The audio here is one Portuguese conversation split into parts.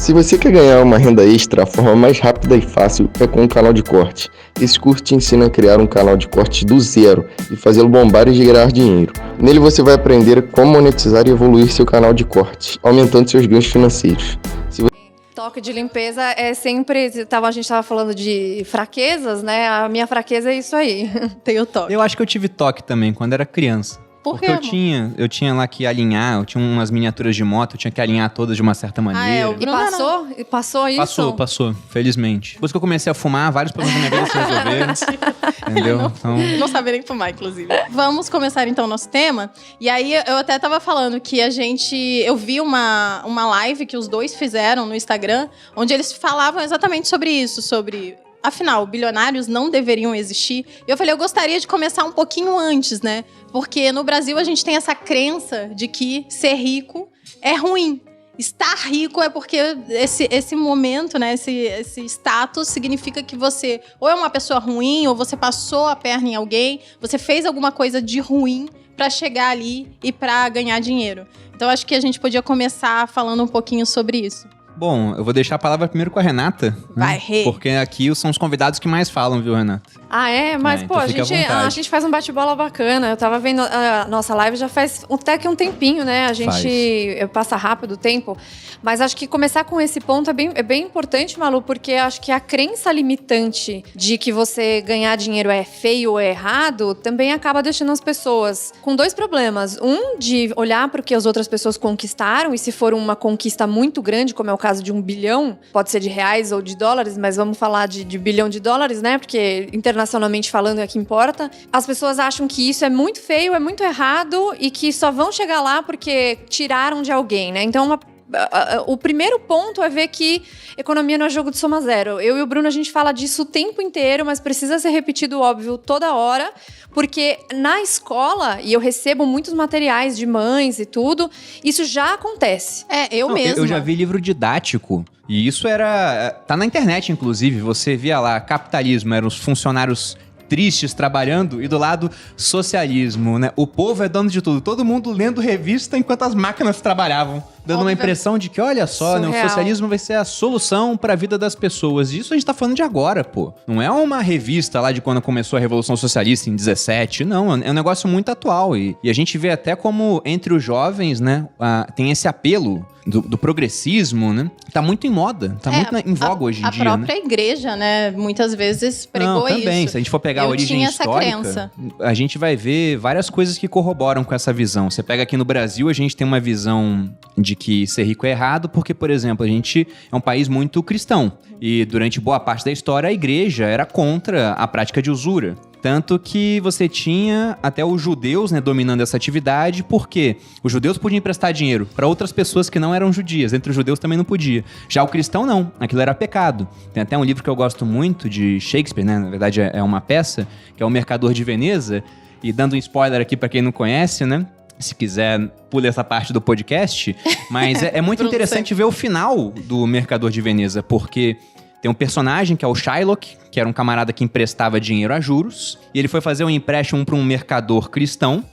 Se você quer ganhar uma renda extra, a forma mais rápida e fácil é com um canal de corte. Esse curso te ensina a criar um canal de corte do zero e fazê-lo bombar e gerar dinheiro. Nele você vai aprender como monetizar e evoluir seu canal de corte, aumentando seus ganhos financeiros. Toque de limpeza é sempre... A gente estava falando de fraquezas, né? A minha fraqueza é isso aí. Tem o toque. Eu acho que eu tive toque também quando era criança. Por quê, Porque eu tinha lá que alinhar, eu tinha umas miniaturas de moto, eu tinha que alinhar todas de uma certa maneira. E passou? E passou isso? Passou, felizmente. Depois que eu comecei a fumar, vários problemas da minha vida se resolveram. Entendeu? Não sabia nem fumar, inclusive. Vamos começar então o nosso tema. E aí eu até tava falando que eu vi uma live que os dois fizeram no Instagram, onde eles falavam exatamente sobre isso, afinal, bilionários não deveriam existir. E eu falei, eu gostaria de começar um pouquinho antes, né? Porque no Brasil a gente tem essa crença de que ser rico é ruim. Estar rico é porque esse momento, né? Esse status significa que você ou é uma pessoa ruim, ou você passou a perna em alguém, você fez alguma coisa de ruim para chegar ali e para ganhar dinheiro. Então acho que a gente podia começar falando um pouquinho sobre isso. Bom, eu vou deixar a palavra primeiro com a Renata. Né? Vai, Rê. Porque aqui são os convidados que mais falam, viu, Renata? Ah, é? Mas, então a gente faz um bate-bola bacana. Eu tava vendo a nossa live já faz até que um tempinho, né? A gente passa rápido o tempo. Mas acho que começar com esse ponto é bem importante, Malu, porque acho que a crença limitante de que você ganhar dinheiro é feio ou é errado também acaba deixando as pessoas com dois problemas. Um, de olhar para o que as outras pessoas conquistaram, e se for uma conquista muito grande, como é o caso de 1 bilhão, pode ser de reais ou de dólares, mas vamos falar de bilhão de dólares, né? Porque internacionalmente falando é que importa. As pessoas acham que isso é muito feio, é muito errado e que só vão chegar lá porque tiraram de alguém, né? Então, o primeiro ponto é ver que economia não é jogo de soma zero. Eu e o Bruno, a gente fala disso o tempo inteiro, mas precisa ser repetido, óbvio, toda hora, porque na escola, e eu recebo muitos materiais de mães e tudo, isso já acontece. Mesma. Eu já vi livro didático, e isso tá na internet, inclusive, você via lá, capitalismo, eram os funcionários tristes trabalhando, e do lado, socialismo, né? O povo é dono de tudo. Todo mundo lendo revista enquanto as máquinas trabalhavam. Dando uma impressão de que, olha só, né, o socialismo vai ser a solução para a vida das pessoas. E isso a gente tá falando de agora, pô. Não é uma revista lá de quando começou a Revolução Socialista em 17, não. É um negócio muito atual. E a gente vê até como entre os jovens, né, tem esse apelo do progressismo, né? Tá muito em moda. Tá muito em voga hoje em dia, A própria igreja, né, muitas vezes pregou isso. Também. Se a gente for pegar a origem histórica, a gente vai ver várias coisas que corroboram com essa visão. Você pega aqui no Brasil, a gente tem uma visão de que ser rico é errado, porque, por exemplo, a gente é um país muito cristão. E durante boa parte da história, a igreja era contra a prática de usura. Tanto que você tinha até os judeus, né, dominando essa atividade, porque os judeus podiam emprestar dinheiro para outras pessoas que não eram judias. Entre os judeus também não podia. Já o cristão não, aquilo era pecado. Tem até um livro que eu gosto muito de Shakespeare, né? Na verdade é uma peça, que é O Mercador de Veneza. E dando um spoiler aqui para quem não conhece, né? Se quiser, pule essa parte do podcast. Mas é muito interessante ver o final do Mercador de Veneza, porque tem um personagem que é o Shylock, que era um camarada que emprestava dinheiro a juros, e ele foi fazer um empréstimo para um mercador cristão,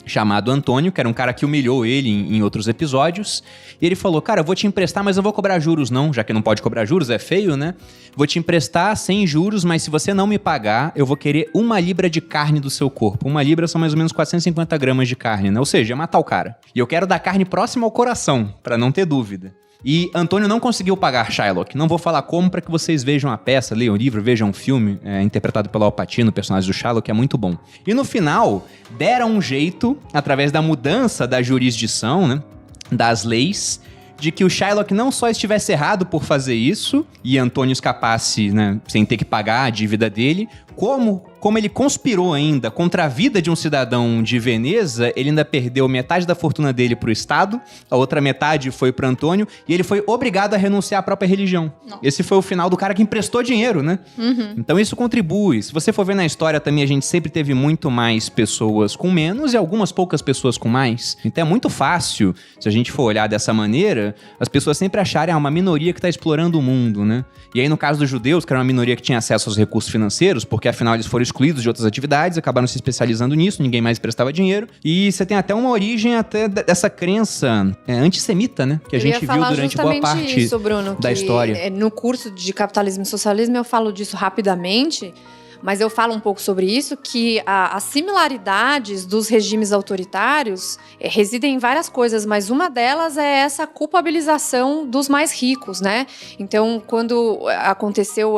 chamado Antônio, que era um cara que humilhou ele em outros episódios, e ele falou, cara, eu vou te emprestar, mas eu não vou cobrar juros não, já que não pode cobrar juros, é feio, né? Vou te emprestar sem juros, mas se você não me pagar, eu vou querer 1 libra de carne do seu corpo. 1 libra são mais ou menos 450 gramas de carne, né? Ou seja, é matar o cara. E eu quero dar carne próxima ao coração, pra não ter dúvida. E Antônio não conseguiu pagar Shylock. Não vou falar como para que vocês vejam a peça, leiam o livro, vejam o filme, interpretado pelo Al Pacino, o personagem do Shylock, é muito bom. E no final, deram um jeito, através da mudança da jurisdição, né, das leis, de que o Shylock não só estivesse errado por fazer isso, e Antônio escapasse, né, sem ter que pagar a dívida dele, como ele conspirou ainda contra a vida de um cidadão de Veneza, ele ainda perdeu metade da fortuna dele pro Estado, a outra metade foi pro Antônio, e ele foi obrigado a renunciar à própria religião. Não. Esse foi o final do cara que emprestou dinheiro, né? Uhum. Então isso contribui. Se você for ver na história também, a gente sempre teve muito mais pessoas com menos e algumas poucas pessoas com mais. Então é muito fácil, se a gente for olhar dessa maneira, as pessoas sempre acharem uma minoria que está explorando o mundo, né? E aí no caso dos judeus, que era uma minoria que tinha acesso aos recursos financeiros, porque afinal eles foram excluídos de outras atividades, acabaram se especializando nisso, ninguém mais prestava dinheiro. E você tem até uma origem até dessa crença antissemita, né? Que a gente viu durante boa parte isso, Bruno, da história. No curso de Capitalismo e Socialismo eu falo disso rapidamente, mas eu falo um pouco sobre isso, que as similaridades dos regimes autoritários residem em várias coisas, mas uma delas é essa culpabilização dos mais ricos, né? Então, quando aconteceu,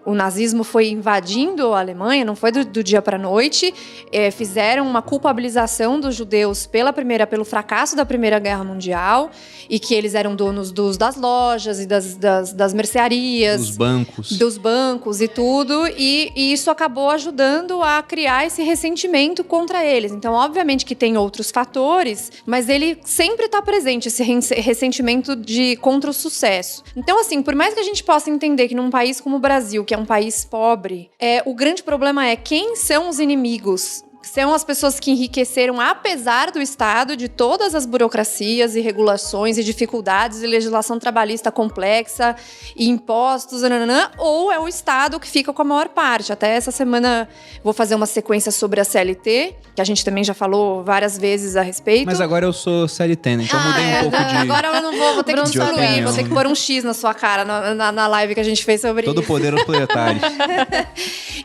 o nazismo foi invadindo a Alemanha, não foi do dia para a noite, fizeram uma culpabilização dos judeus pelo fracasso da Primeira Guerra Mundial, e que eles eram donos das lojas e das mercearias. Dos bancos e tudo, e isso acabou ajudando a criar esse ressentimento contra eles. Então, obviamente que tem outros fatores, mas ele sempre está presente, esse ressentimento contra o sucesso. Então, assim, por mais que a gente possa entender que num país como o Brasil, que é um país pobre, o grande problema é quem são os inimigos. São as pessoas que enriqueceram apesar do Estado, de todas as burocracias e regulações e dificuldades e legislação trabalhista complexa e impostos, ou é o Estado que fica com a maior parte. Até essa semana vou fazer uma sequência sobre a CLT, que a gente também já falou várias vezes a respeito. Mas agora eu sou CLT, né? Então mudei um pouco de... Agora eu não vou ter que te excluir, vou ter que pôr um X na sua cara na live que a gente fez sobre Todo isso. Todo poder aos proletários.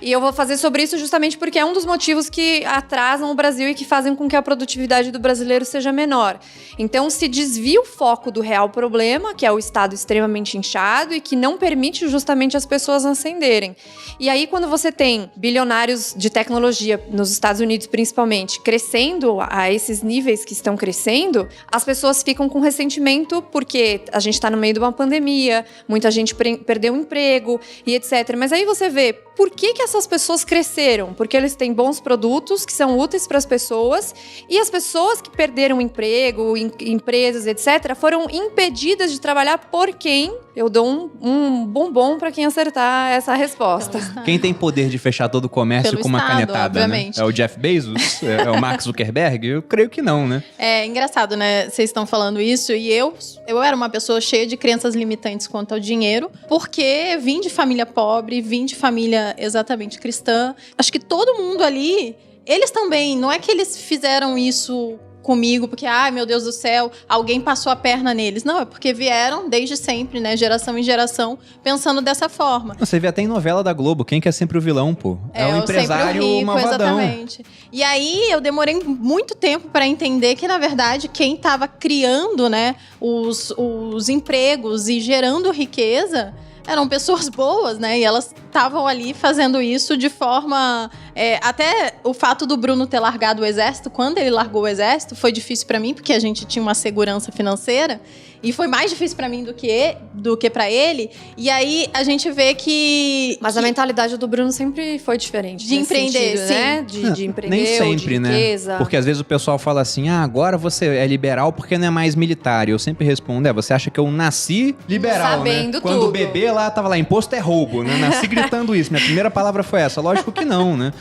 E eu vou fazer sobre isso justamente porque é um dos motivos que atrasam o Brasil e que fazem com que a produtividade do brasileiro seja menor. Então, se desvia o foco do real problema, que é o Estado extremamente inchado e que não permite justamente as pessoas ascenderem. E aí, quando você tem bilionários de tecnologia, nos Estados Unidos principalmente, crescendo a esses níveis que estão crescendo, as pessoas ficam com ressentimento porque a gente está no meio de uma pandemia, muita gente perdeu o emprego e etc. Mas aí você vê, por que essas pessoas cresceram? Porque eles têm bons produtos que são úteis para as pessoas, e as pessoas que perderam o emprego, empresas, etc., foram impedidas de trabalhar por quem? Eu dou um bombom para quem acertar essa resposta. Quem tem poder de fechar todo o comércio Pelo com uma Estado, canetada, obviamente. né? É o Jeff Bezos? É o Mark Zuckerberg? Eu creio que não, né? É engraçado, né? Vocês estão falando isso, e eu era uma pessoa cheia de crenças limitantes quanto ao dinheiro, porque vim de família pobre, vim de família exatamente cristã. Acho que todo mundo ali, eles também, não é que eles fizeram isso comigo, porque, ai, meu Deus do céu, alguém passou a perna neles. Não, é porque vieram desde sempre, né, geração em geração, pensando dessa forma. Você vê até em novela da Globo, quem que é sempre o vilão, pô? É um empresário rico, malvadão. Exatamente. E aí, eu demorei muito tempo para entender que, na verdade, quem estava criando, né, os empregos e gerando riqueza eram pessoas boas, né? E elas estavam ali fazendo isso de forma... até o fato do Bruno ter largado o exército, quando ele largou o exército, foi difícil para mim, porque a gente tinha uma segurança financeira. E foi mais difícil para mim do que para ele. E aí, a gente vê que... Mas a mentalidade do Bruno sempre foi diferente. De empreender, sentido, sim. Né? De empreender, nem sempre, de riqueza. Né? Porque às vezes o pessoal fala assim, agora você é liberal porque não é mais militar. E eu sempre respondo, você acha que eu nasci liberal, sabendo né? Quando tudo. o bebê lá tava lá, imposto é roubo, né? Nasci gritando isso. Minha primeira palavra foi essa. Lógico que não, né?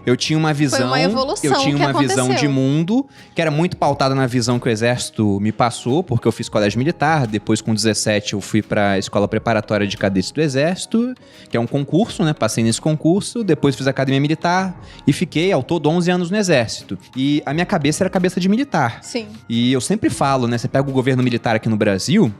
Eu tinha uma visão, foi uma evolução visão de mundo que era muito pautada na visão que o exército me passou, porque eu fiz colégio militar, depois com 17 eu fui para a escola preparatória de cadetes do exército, que é um concurso, né? Passei nesse concurso, depois fiz academia militar e fiquei ao todo 11 anos no exército. E a minha cabeça era cabeça de militar. Sim. E eu sempre falo, né? Você pega o governo militar aqui no Brasil...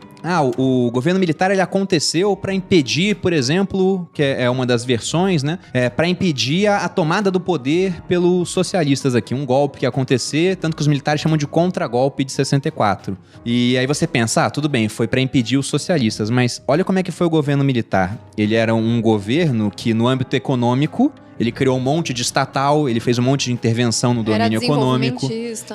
o governo militar ele aconteceu para impedir, por exemplo, que é uma das versões, né? Para impedir a tomada do poder pelos socialistas aqui. Um golpe que ia acontecer, tanto que os militares chamam de contra-golpe de 64. E aí você pensa, tudo bem, foi para impedir os socialistas, mas olha como é que foi o governo militar. Ele era um governo que, no âmbito econômico, ele criou um monte de estatal, ele fez um monte de intervenção no domínio econômico.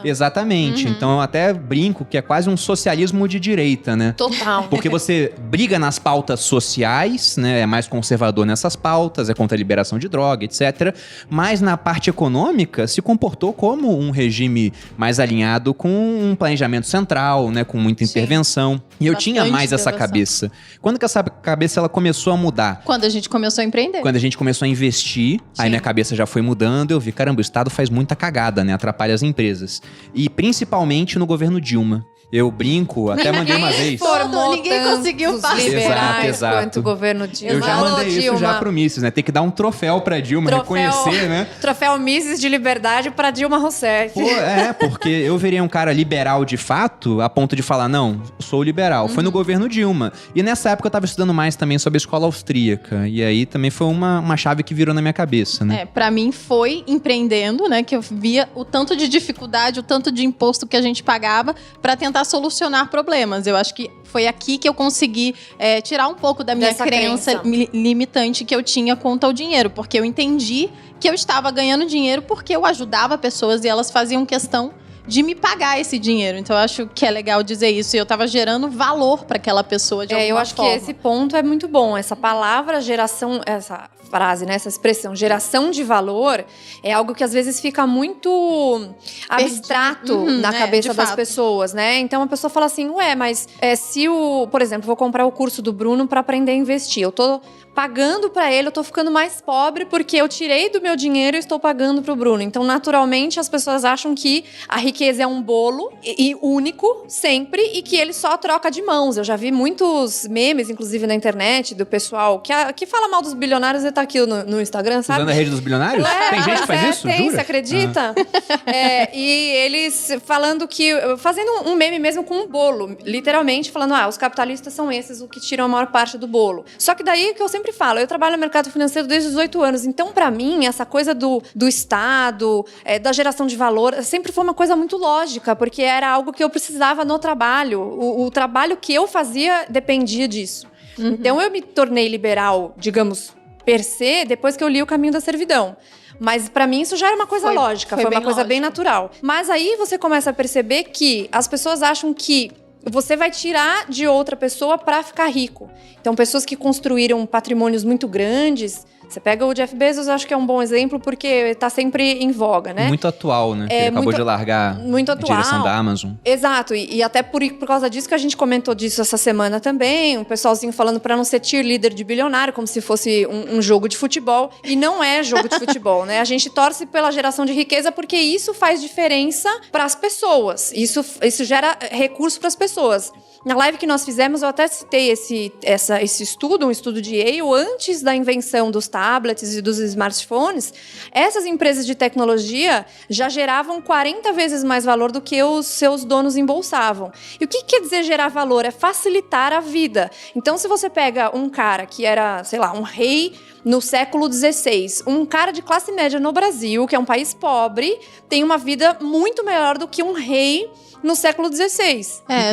Exatamente. Então eu até brinco que é quase um socialismo de direita, né? Total. Porque você briga nas pautas sociais, né? É mais conservador nessas pautas, é contra a liberação de droga, etc. Mas na parte econômica se comportou como um regime mais alinhado com um planejamento central, né? Com muita intervenção. E eu tinha mais essa cabeça. Quando que essa cabeça ela começou a mudar? Quando a gente começou a empreender. Quando a gente começou a investir. Aí minha cabeça já foi mudando, eu vi, caramba, o Estado faz muita cagada, né? Atrapalha as empresas. E principalmente no governo Dilma. Eu brinco, até mandei uma vez. Ninguém conseguiu fazer. Exato. Quanto o governo Dilma. Eu já mandei isso Dilma. já pro Mises, né? Tem que dar um troféu pra Dilma, reconhecer, né? Troféu Mises de liberdade pra Dilma Rousseff. Porque eu virei um cara liberal de fato, a ponto de falar, não, sou liberal. Foi no governo Dilma. E nessa época eu tava estudando mais também sobre a escola austríaca. E aí também foi uma chave que virou na minha cabeça, né? Pra mim foi empreendendo, né? Que eu via o tanto de dificuldade, o tanto de imposto que a gente pagava pra tentar solucionar problemas. Eu acho que foi aqui que eu consegui tirar um pouco da minha crença limitante que eu tinha quanto ao dinheiro. Porque eu entendi que eu estava ganhando dinheiro porque eu ajudava pessoas e elas faziam questão de me pagar esse dinheiro. Então, eu acho que é legal dizer isso. E eu tava gerando valor para aquela pessoa de alguma forma. Eu acho que esse ponto é muito bom. Essa palavra geração, essa frase, né, essa expressão, geração de valor, é algo que às vezes fica muito abstrato na cabeça das pessoas, né? Então, a pessoa fala assim, mas se por exemplo, vou comprar o curso do Bruno para aprender a investir. Eu tô pagando para ele, eu tô ficando mais pobre porque eu tirei do meu dinheiro e estou pagando pro Bruno. Então, naturalmente, as pessoas acham que a riqueza é um bolo e único, sempre, e que ele só troca de mãos. Eu já vi muitos memes, inclusive na internet, do pessoal que fala mal dos bilionários e tá aqui no Instagram, sabe? Usando a rede dos bilionários? Tem gente que faz isso? Tem, Jura? você acredita? E eles falando fazendo um meme mesmo com um bolo, literalmente falando, os capitalistas são esses o que tiram a maior parte do bolo. Só que daí que eu sempre falo, eu trabalho no mercado financeiro desde os 18 anos, então pra mim essa coisa do Estado, da geração de valor, sempre foi uma coisa muito lógica, porque era algo que eu precisava no trabalho. O trabalho que eu fazia dependia disso. Então eu me tornei liberal, digamos, per se, depois que eu li O Caminho da Servidão. Mas pra mim isso já era uma coisa lógica, foi uma coisa bem natural. Mas aí você começa a perceber que as pessoas acham que você vai tirar de outra pessoa pra ficar rico. Então, pessoas que construíram patrimônios muito grandes. Você pega o Jeff Bezos, acho que é um bom exemplo, porque tá sempre em voga, né? Muito atual, né? Ele acabou de largar a direção da Amazon. Exato, e até por causa disso que a gente comentou disso essa semana também, um pessoalzinho falando pra não ser cheerleader de bilionário, como se fosse um jogo de futebol. E não é jogo de futebol, né? A gente torce pela geração de riqueza porque isso faz diferença pras pessoas. Isso gera recurso pras pessoas. Na live que nós fizemos, eu até citei esse estudo, um estudo de Yale, antes da invenção dos tablets e dos smartphones. Essas empresas de tecnologia já geravam 40 vezes mais valor do que os seus donos embolsavam. E o que quer dizer gerar valor? É facilitar a vida. Então, se você pega um cara que era, sei lá, um rei no século XVI, um cara de classe média no Brasil, que é um país pobre, tem uma vida muito melhor do que um rei no século XVI.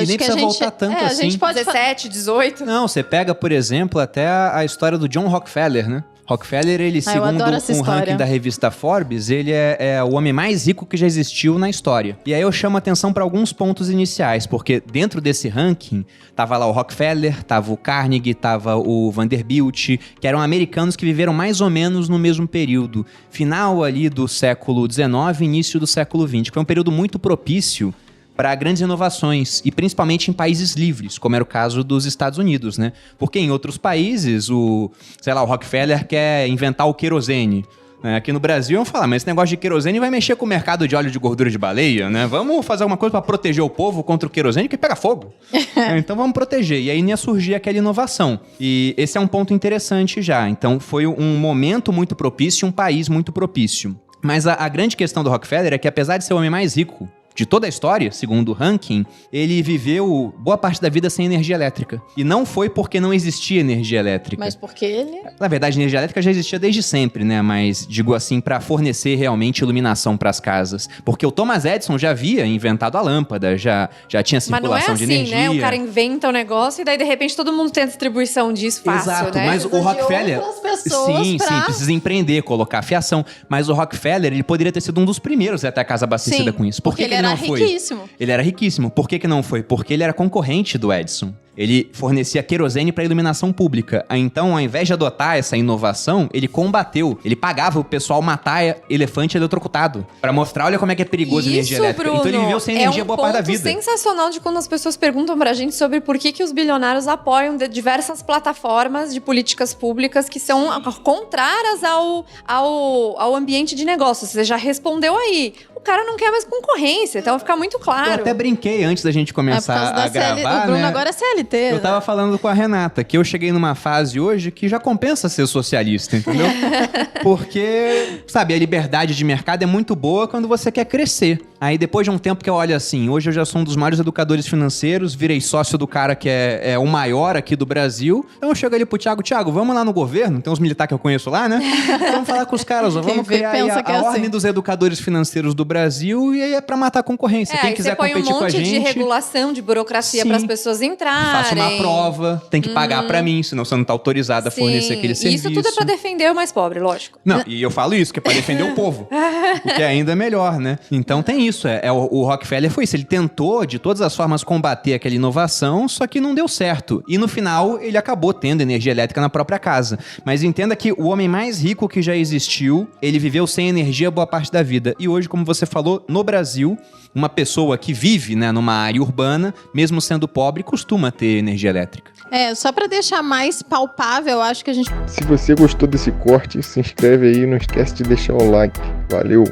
E nem precisa voltar tanto assim. A gente pode 17, 18. Não, você pega, por exemplo, até a história do John Rockefeller, né? Rockefeller, ele, segundo um ranking da revista Forbes, ele é o homem mais rico que já existiu na história. E aí eu chamo a atenção para alguns pontos iniciais, porque dentro desse ranking, tava lá o Rockefeller, tava o Carnegie, tava o Vanderbilt, que eram americanos que viveram mais ou menos no mesmo período, final ali do século XIX, início do século XX, que foi um período muito propício para grandes inovações, e principalmente em países livres, como era o caso dos Estados Unidos, né? Porque em outros países, o Rockefeller quer inventar o querosene. Aqui no Brasil, vamos falar, mas esse negócio de querosene vai mexer com o mercado de óleo de gordura de baleia, né? Vamos fazer alguma coisa para proteger o povo contra o querosene que pega fogo. Então vamos proteger. E aí ia surgir aquela inovação. E esse é um ponto interessante já. Então foi um momento muito propício, um país muito propício. Mas a grande questão do Rockefeller é que, apesar de ser o homem mais rico de toda a história, segundo o ranking, ele viveu boa parte da vida sem energia elétrica. E não foi porque não existia energia elétrica. Mas porque ele... Na verdade, a energia elétrica já existia desde sempre, né? Mas, digo assim, para fornecer realmente iluminação para as casas. Porque o Thomas Edison já havia inventado a lâmpada, já tinha circulação de energia. Mas não é assim, né? O cara inventa um negócio e daí, de repente, todo mundo tem a distribuição disso fácil, exato, né? mas o Rockefeller... Sim, precisa empreender, colocar fiação. Mas o Rockefeller, ele poderia ter sido um dos primeiros a ter a casa abastecida com isso. Por que ele não foi? Riquíssimo. Ele era riquíssimo. Por que não foi? Porque ele era concorrente do Edison. Ele fornecia querosene para iluminação pública. Então, ao invés de adotar essa inovação, ele combateu. Ele pagava o pessoal matar elefante eletrocutado. Para mostrar, olha como é que é perigoso a energia elétrica. Bruno, então ele viveu sem energia boa parte da vida. É sensacional de quando as pessoas perguntam pra gente sobre por que os bilionários apoiam diversas plataformas de políticas públicas que são contrárias ao ambiente de negócios. Você já respondeu aí. cara não quer mais concorrência, então fica muito claro. Eu até brinquei antes da gente começar a gravar, o Bruno né? agora é CLT. Eu tava falando com a Renata que eu cheguei numa fase hoje que já compensa ser socialista, entendeu? Porque, sabe, a liberdade de mercado é muito boa quando você quer crescer. Aí depois de um tempo que eu olho assim, hoje eu já sou um dos maiores educadores financeiros, virei sócio do cara que é o maior aqui do Brasil. Então eu chego ali pro Thiago, vamos lá no governo? Tem uns militares que eu conheço lá, né? Vamos falar com os caras, vamos criar aí a ordem dos educadores financeiros do Brasil e aí é pra matar a concorrência. Quem quiser competir com a gente... Aí você põe um monte de regulação, de burocracia para as pessoas entrarem. Faça uma prova, tem que pagar pra mim, senão você não tá autorizado a fornecer aquele serviço. Isso tudo é pra defender o mais pobre, lógico. Não, e eu falo isso, que é pra defender o povo. O que é ainda melhor, né? Então tem isso, o Rockefeller foi isso, ele tentou de todas as formas combater aquela inovação, só que não deu certo. E no final, ele acabou tendo energia elétrica na própria casa. Mas entenda que o homem mais rico que já existiu, ele viveu sem energia boa parte da vida. E hoje, como você falou, no Brasil, uma pessoa que vive, né, numa área urbana, mesmo sendo pobre, costuma ter energia elétrica. Só pra deixar mais palpável, eu acho que a gente... Se você gostou desse corte, se inscreve aí e não esquece de deixar o like. Valeu!